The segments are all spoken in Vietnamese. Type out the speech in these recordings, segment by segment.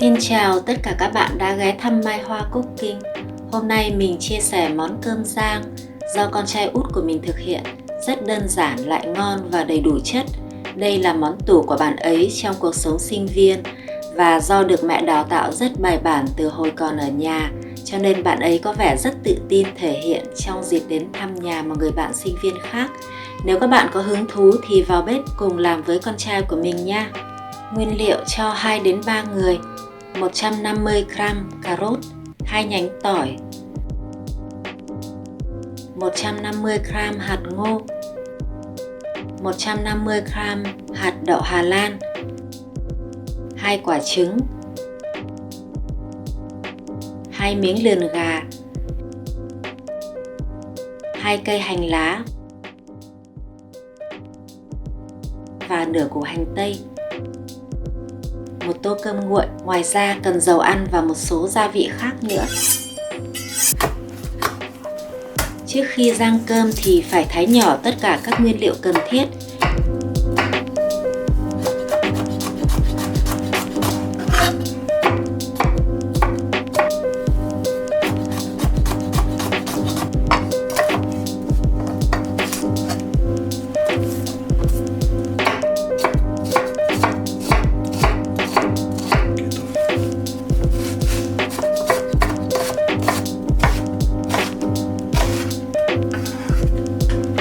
Xin chào tất cả các bạn đã ghé thăm Mai Hoa Cooking. Hôm nay mình chia sẻ món cơm rang do con trai út của mình thực hiện. Rất đơn giản lại ngon và đầy đủ chất. Đây là món tủ của bạn ấy trong cuộc sống sinh viên, và do được mẹ đào tạo rất bài bản từ hồi còn ở nhà, cho nên bạn ấy có vẻ rất tự tin thể hiện trong dịp đến thăm nhà một người bạn sinh viên khác. Nếu các bạn có hứng thú thì vào bếp cùng làm với con trai của mình nha. Nguyên liệu cho 2 đến 3 người: 150 g cà rốt, 2 nhánh tỏi, 150 g hạt ngô, 150 g hạt đậu Hà Lan, 2 quả trứng, 2 miếng lườn gà, 2 cây hành lá và nửa củ hành tây, một tô cơm nguội, ngoài ra cần dầu ăn và một số gia vị khác nữa. Trước khi rang cơm thì phải thái nhỏ tất cả các nguyên liệu cần thiết.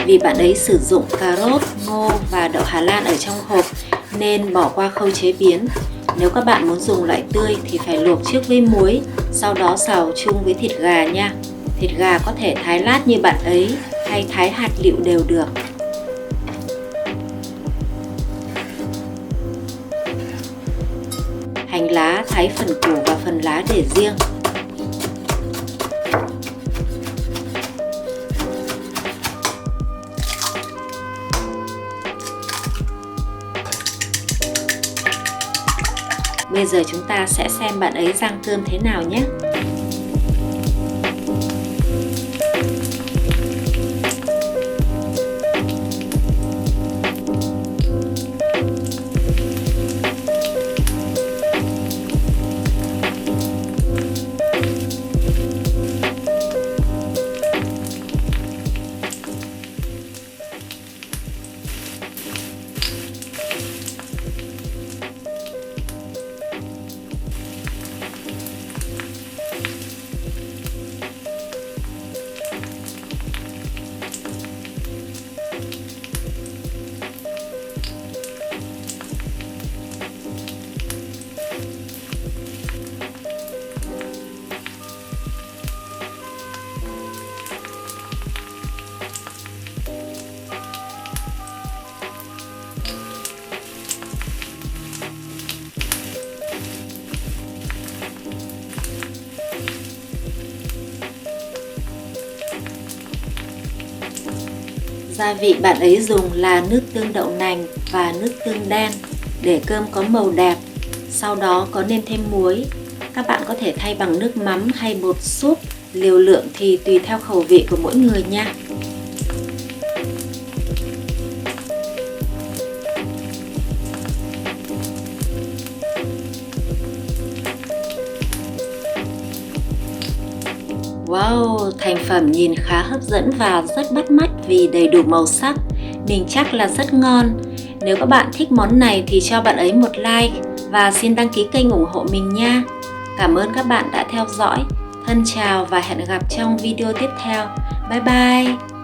Vì bạn ấy sử dụng cà rốt, ngô và đậu Hà Lan ở trong hộp nên bỏ qua khâu chế biến. Nếu các bạn muốn dùng loại tươi thì phải luộc trước với muối, sau đó xào chung với thịt gà nha. Thịt gà có thể thái lát như bạn ấy hay thái hạt lựu đều được. Hành lá thái phần củ và phần lá để riêng. Bây giờ chúng ta sẽ xem bạn ấy rang cơm thế nào nhé. Gia vị bạn ấy dùng là nước tương đậu nành và nước tương đen để cơm có màu đẹp. Sau đó có nêm thêm muối. Các bạn có thể thay bằng nước mắm hay bột súp, liều lượng thì tùy theo khẩu vị của mỗi người nha. Wow, thành phẩm nhìn khá hấp dẫn và rất bắt mắt vì đầy đủ màu sắc. Mình chắc là rất ngon. Nếu các bạn thích món này thì cho bạn ấy một like và xin đăng ký kênh ủng hộ mình nha. Cảm ơn các bạn đã theo dõi. Thân chào và hẹn gặp trong video tiếp theo. Bye bye!